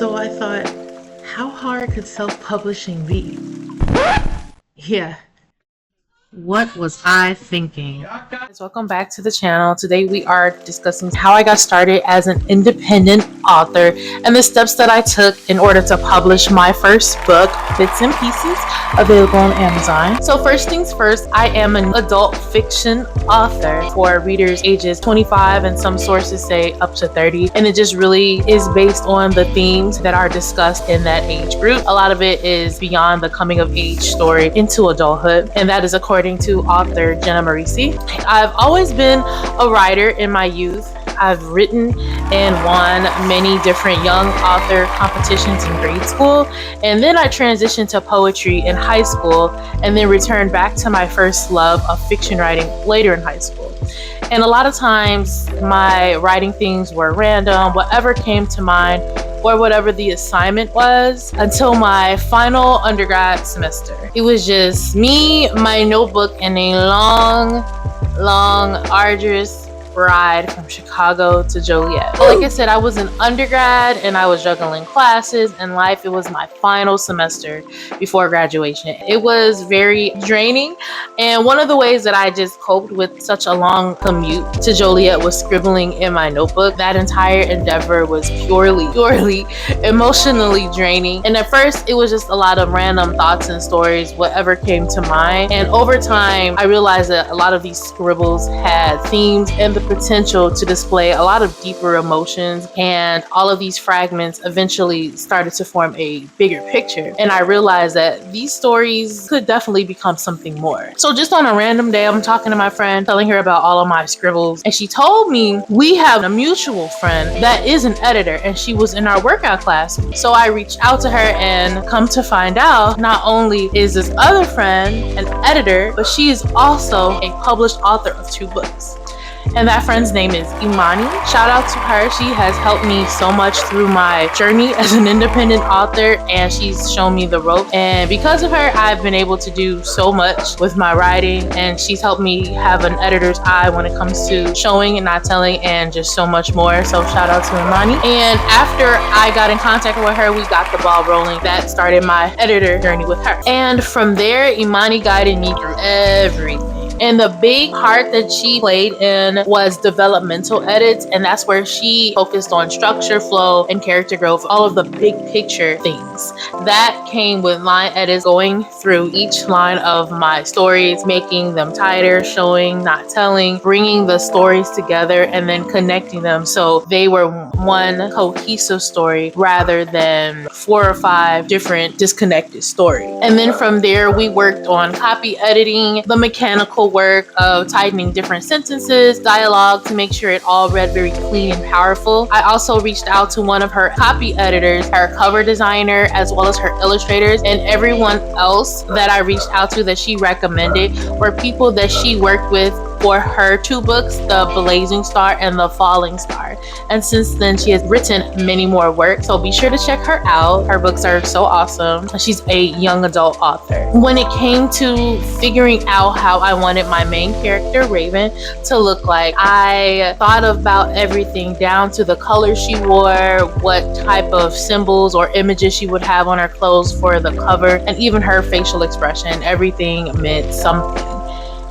So I thought, how hard could self-publishing be? Yeah. What was I thinking? Guys, welcome back to the channel. Today we are discussing how I got started as an independent author and the steps that I took in order to publish my first book, Bits and Pieces, available on Amazon. So first things first, I am an adult fiction author for readers ages 25 and some sources say up to 30, and it just really is based on the themes that are discussed in that age group. A lot of it is beyond the coming of age story into adulthood, and that is according to author Jenna Marisi. I've always been a writer in my youth. I've written and won many different young author competitions in grade school, and then I transitioned to poetry in high school and then returned back to my first love of fiction writing later in high school. And a lot of times my writing things were random, whatever came to mind or whatever the assignment was, until my final undergrad semester. It was just me, my notebook, and a long, arduous ride from Chicago to Joliet. But like I said, I was an undergrad and I was juggling classes and life. It was my final semester before graduation. It was very draining, and one of the ways that I just coped with such a long commute to Joliet was scribbling in my notebook. That entire endeavor was purely emotionally draining, and at first it was just a lot of random thoughts and stories, whatever came to mind. And over time I realized that a lot of these scribbles had themes and the potential to display a lot of deeper emotions, and all of these fragments eventually started to form a bigger picture, and I realized that these stories could definitely become something more. So just on a random day, I'm talking to my friend, telling her about all of my scribbles, and she told me we have a mutual friend that is an editor and she was in our workout class. So I reached out to her, and come to find out, not only is this other friend an editor, but she is also a published author of 2 books. And that friend's name is Imani. Shout out to her. She has helped me so much through my journey as an independent author, and she's shown me the ropes. And because of her, I've been able to do so much with my writing, and she's helped me have an editor's eye when it comes to showing and not telling, and just so much more. So shout out to Imani. And after I got in contact with her, we got the ball rolling. That started my editor journey with her. And from there, Imani guided me through everything. And the big part that she played in was developmental edits, and that's where she focused on structure, flow, and character growth, all of the big picture things. That came with line edits, going through each line of my stories, making them tighter, showing, not telling, bringing the stories together, and then connecting them so they were one cohesive story rather than 4 or 5 different disconnected stories. And then from there, we worked on copy editing, the mechanical work of tightening different sentences, dialogue, to make sure it all read very clean and powerful. I also reached out to one of her copy editors, her cover designer, as well as her illustrators, and everyone else that I reached out to that she recommended were people that she worked with for her 2 books, The Blazing Star and The Falling Star. And since then, she has written many more works, so be sure to check her out. Her books are so awesome. She's a young adult author. When it came to figuring out how I wanted my main character, Raven, to look like, I thought about everything down to the color she wore, what type of symbols or images she would have on her clothes for the cover, and even her facial expression. Everything meant something.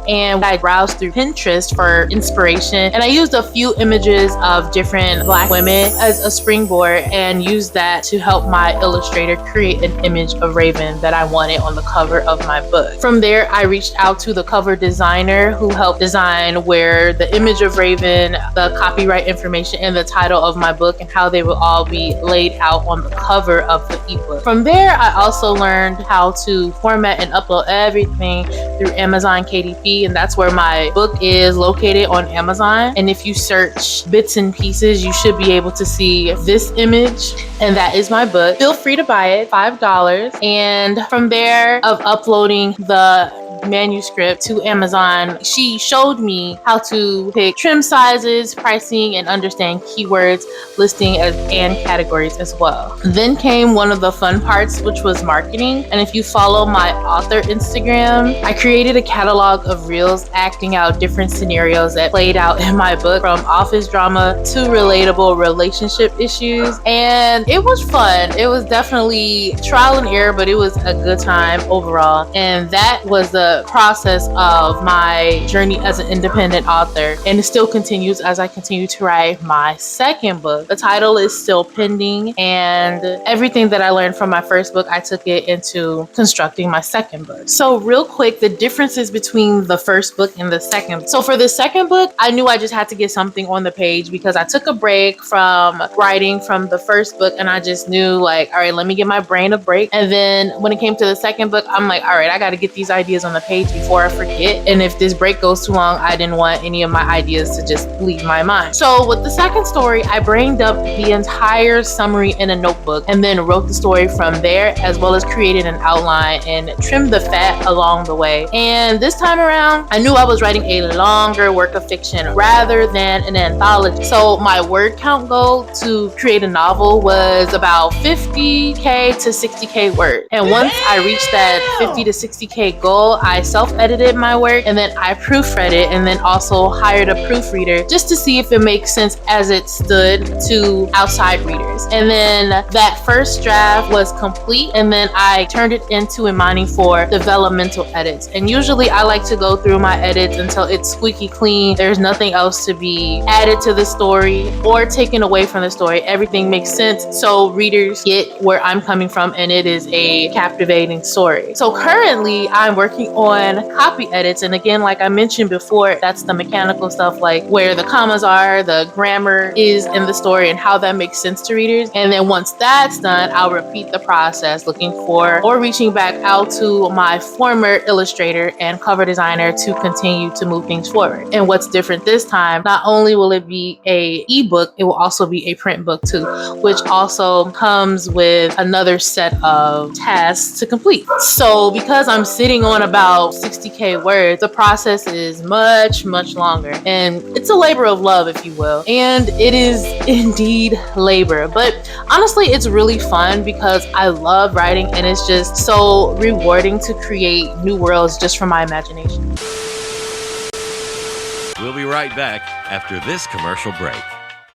And I browsed through Pinterest for inspiration, and I used a few images of different Black women as a springboard and used that to help my illustrator create an image of Raven that I wanted on the cover of my book. From there, I reached out to the cover designer who helped design where the image of Raven, the copyright information, and the title of my book, and how they will all be laid out on the cover of the ebook. From there, I also learned how to format and upload everything through Amazon KDP, and that's where my book is located on Amazon. And if you search Bits and Pieces, you should be able to see this image, and that is my book. Feel free to buy it, $5. And from there, of uploading the manuscript to Amazon, she showed me how to pick trim sizes, pricing, and understand keywords, listing and categories as well. Then came one of the fun parts, which was marketing. And if you follow my author Instagram, I created a catalog of reels acting out different scenarios that played out in my book, from office drama to relatable relationship issues. And it was fun. It was definitely trial and error, but it was a good time overall. And that was the process of my journey as an independent author. And it still continues as I continue to write my second book. The title is still pending, and everything that I learned from my first book, I took it into constructing my second book. So real quick, the differences between the first book and the second. So for the second book, I knew I just had to get something on the page because I took a break from writing from the first book, and I just knew, like, all right, let me give my brain a break. And then when it came to the second book, I'm like, all right, I got to get these ideas on the page before I forget. And if this break goes too long, I didn't want any of my ideas to just leave my mind. So with the second story, I brained up the entire summary in a notebook and then wrote the story from there, as well as created an outline and trimmed the fat along the way. And this time around, I knew I was writing a longer work of fiction rather than an anthology. So my word count goal to create a novel was about 50K to 60K words. And once I reached that 50 to 60K goal, I self-edited my work, and then I proofread it, and then also hired a proofreader just to see if it makes sense as it stood to outside readers. And then that first draft was complete, and then I turned it into Imani for developmental edits. And usually I like to go through my edits until it's squeaky clean. There's nothing else to be added to the story or taken away from the story. Everything makes sense so readers get where I'm coming from, and it is a captivating story. So currently I'm working on copy edits, and again, like I mentioned before, that's the mechanical stuff, like where the commas are, the grammar is in the story, and how that makes sense to readers. And then once that's done, I'll repeat the process, looking for or reaching back out to my former illustrator and cover designer to continue to move things forward. And what's different this time, not only will it be a ebook, it will also be a print book too, which also comes with another set of tasks to complete. So because I'm sitting on about 60K words, the process is much longer, and it's a labor of love, if you will. And it is indeed labor, but honestly, it's really fun because I love writing, and it's just so rewarding to create new worlds just from my imagination. We'll be right back after this commercial break.